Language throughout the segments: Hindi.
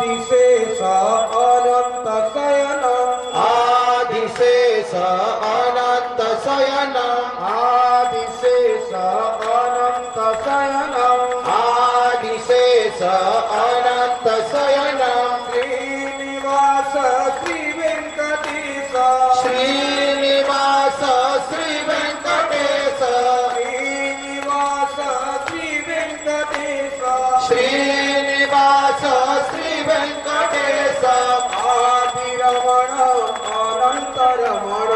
आदिशेष अनंत शयनम आदिशेष अनंत शयनम आदिशेष अनंत शयनम आदिशेष अनंत शयनम श्रीनिवास श्री वेंकटेश श्रीनिवास श्री वेंकटेश श्रीनिवास श्री वेंकटेश श्रीनिवास श्री वेंकटेश आदिरमण अनंत रमण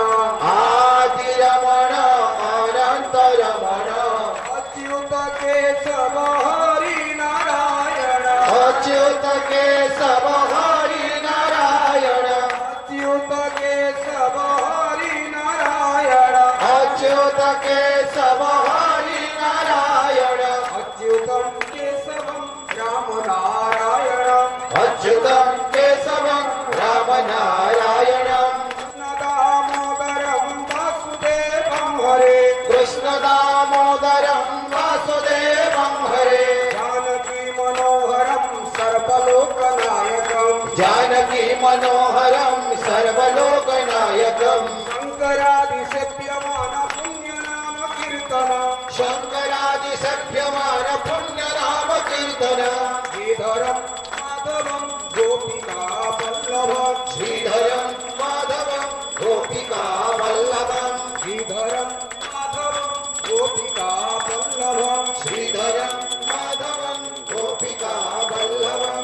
आदिरमण अनंत रमण अच्युत केशव हरि नारायण अच्युत केशव हरि नारायण अच्युत केशव हरि नारायण अच्युत केशव हरि नारायण अच्युतं केशवं राम नारायणम् अच्युतं केशवं राम नारायणं कृष्णदामोदरं वासुदेवं हरे कृष्ण दामोदरं वासुदेवं हरे जानकी मनोहरं सर्वलोकनायकं जानकी मनोहरं सर्वलोकनायकं शङ्करादिसेव्यमान पुण्यनाम कीर्तनं शङ्करादिसेव्यमान पुण्यनाम कीर्तन श्रीधरं माधवं गोपिकावल्लभं श्रीधरं माधवं गोपिकावल्लभं श्रीधरं माधवं गोपिकावल्लभं श्रीधरं माधवं गोपिकावल्लभं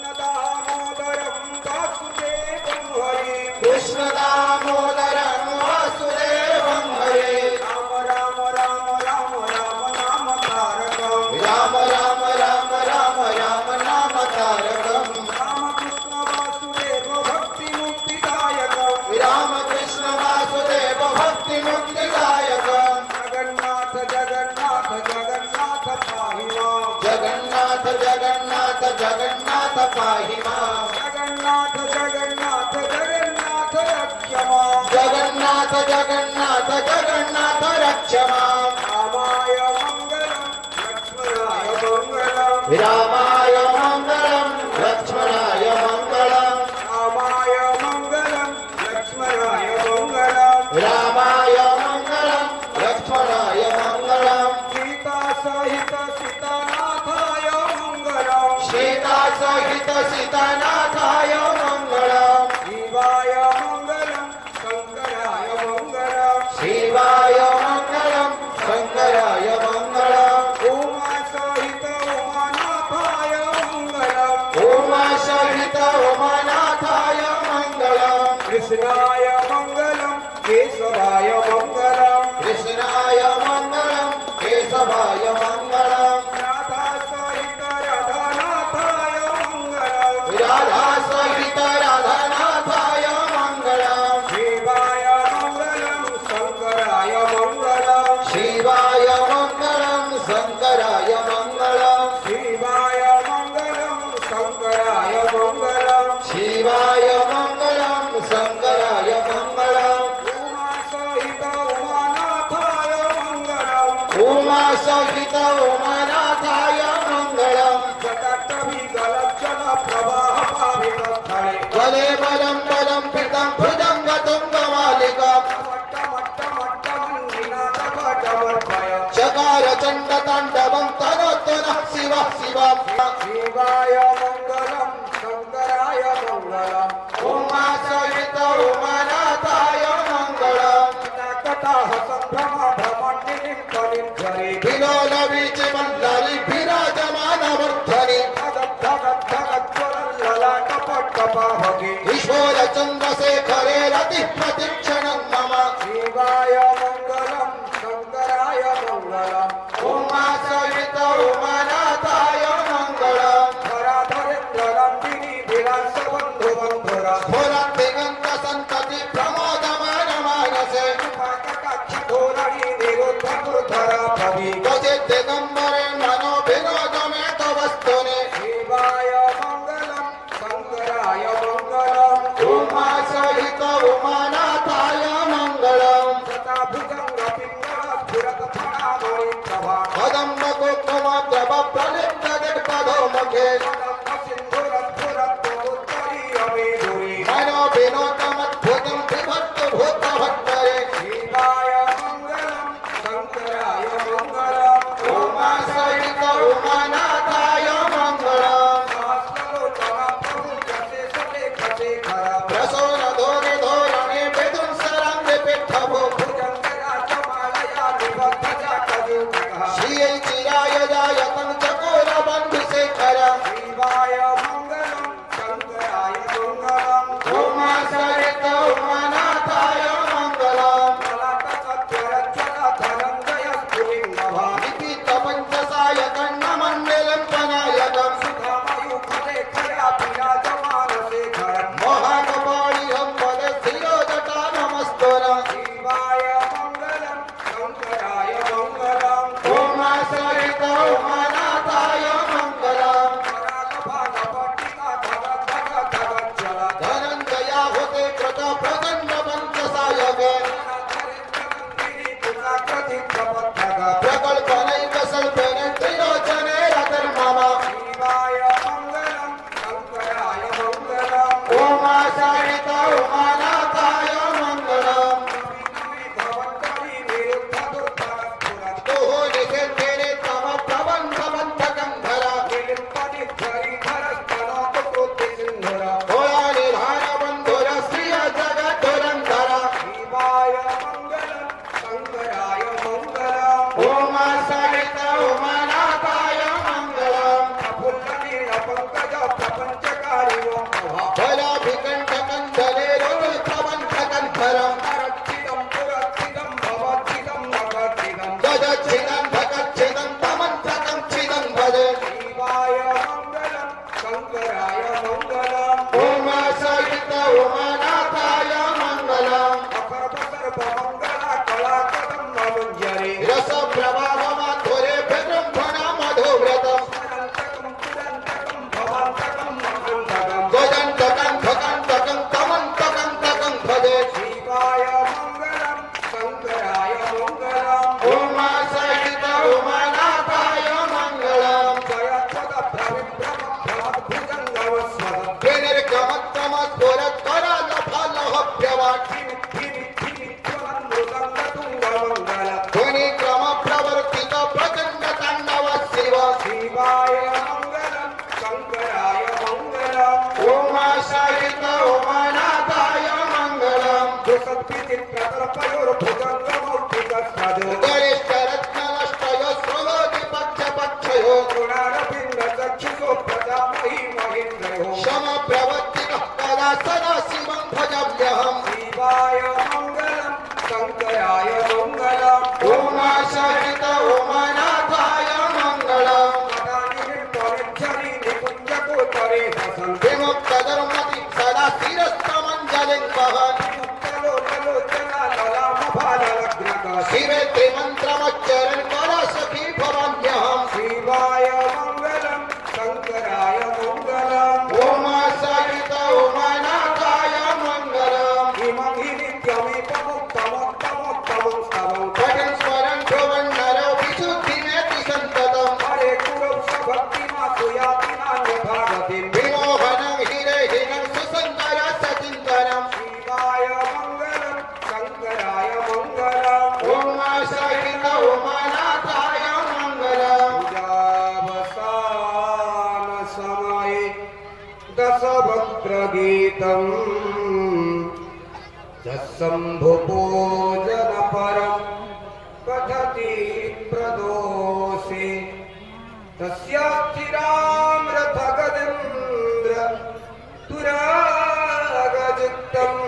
कृष्णदामोदरं वासुदेवं हरे कृष्ण दामोदरं वासुदेवं हरे राम राम राम राम राम नाम तारकं राम राम राम राम राम नाम तारकं रामकृष्ण वासुदेव भक्तिमुक्तिदायकं रामकृष्ण वासुदेव भक्तिमुक्तिदायकं जगन्नाथ जगन्नाथ जगन्नाथ पाहि मां जगन्नाथ जगन्नाथ जगन्नाथ पाहि मां जगन्नाथ जगन्नाथ जगन्नाथ रक्ष मां जगन्नाथ जगन्नाथ जगन्नाथ रक्ष मां रामाय मङ्गलं लक्ष्मणाय मङ्गलं रामाय मङ्गलं लक्ष्मणाय मङ्गलं रामाय मङ्गलं लक्ष्मणाय मङ्गलं रामाय मङ्गलं लक्ष्मणाय मङ्गलं सीता सहित सीतानाथाय मङ्गलं सीता सहित सीतानाथाय मङ्गलं शिवाय मङ्गलं शङ्कराय मङ्गलं शिवाय मङ्गलं शङ्कराय मङ्गलं उमा सहित उमानाथाय मङ्गलं उमा सहित उमानाथाय मङ्गलं कृष्णाय मङ्गलं केशवाय मङ्गलं कृष्णाय मङ्गलं केशवाय मङ्गलं राधा सहित राधानाथाय मङ्गलं राधा सहित राधानाथाय मङ्गलं शिवाय मङ्गलं शङ्कराय मङ्गलं शिवाय मङ्गलं शङ्कराय मङ्गलं शिवाय मङ्गलं शङ्कराय मङ्गलं शिवाय मङ्गलं शङ्कराय मङ्गलं उमा सहित उमानाथाय मङ्गलं उमा सहित उमानाथाय मङ्गलं जटाटवीगलज्जल प्रवाह पावितस्थळे बले बलं बलं पितं भुजङ्गतुङ्गमालिका मट्टमट्टमट्टमन्निनाथपटमर्भय चकार चण्डताण्डवं तनोतु नः शिवः शिवम् शिवाय मङ्गलं शङ्कराय मङ्गलम् उमा सहित उमानाथाय मङ्गलं कटाः सम्भ्रम भ्रमण्डिनिर्जरे विलोल वीचिमण्डली विराजमानवर्धनि धगद्धगद्धगज्ज्वलल्ललाटपट्टपावके ईश्वरचन्द्रशेखरे रतिः प्रतिक्षणं मम शिवाय मङ्गलं शङ्कराय मङ्गलम् उमा सहित उमानाथाय मङ्गलं धराधरेन्द्रनन्दिनी विलासबन्धुबन्धुरा स्फुरद्दिगन्त सन्तति प्रमोदमान मानसे कटाक्षधोरणि निरुद्धधुर्धरा भवि क्वचित् दिगम्बरे मनो विनोदमे तव स्तुनि शिवाय मङ्गलं शङ्कराय मङ्गलम् उमा सहित उमानाथाय शंकराय मंगलम उमा सहित उमानाथाय मंगलम मंगला कला कदम मंजरी रस प्रवाह माधुरे ब्रह्मणा मधुव्रतम गजंतकं तमंतकं भजे शिवाय मंगलम शंकराय मंगलम उमा सहित उमानाथाय मंगलम ध्वनि क्रम प्रवर्तित प्रचंड तांडव शिव शिवाय मंगलम शंकराय मंगलम उमा सहित उमानाथाय मंगलम गणेश रत्नलष्टयो स्रोगोति पक्षयो शम प्रवर्तितः कला सदा शिवं भजाम्यहम् शिवाय मंगलम शंकराय मंगलम उमा सहित उमानाथाय मंगलम विमुक्तधर्मति सदा शिरस्तमञ्जलिं वहन् शिवे त्रिमन्त्रमुच्चरन् कला सखी भवाम्यहम् शिवाय मंगलम शंकराय मंगलम उमा सहित उमानाथाय मंगलम इमं हि नित्यमेकमुत्तमोत्तमोत्तमं स्तवं पठन् स्मरन् ध्रुवन् नरो विशुद्धिमेति सन्ततम् हरे गुरौ सभक्तिमासु याति नान्यभागतिं विमोहनं हिरहिनं सुसन्दर सचिन्तनम् शिवाय मंगलम शंकराय मंगलम उमा सहित उमानाथाय मंगलम पूजावसान समये दशभद्रगीतम् जत्शम्भुपूजन परं पठति प्रदोषे तस्यास्थिरामृतगजेन्द्र तुरागजुक्तम्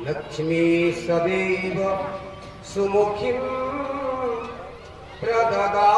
लक्ष्मी सदैव सुमुखीं प्रददाति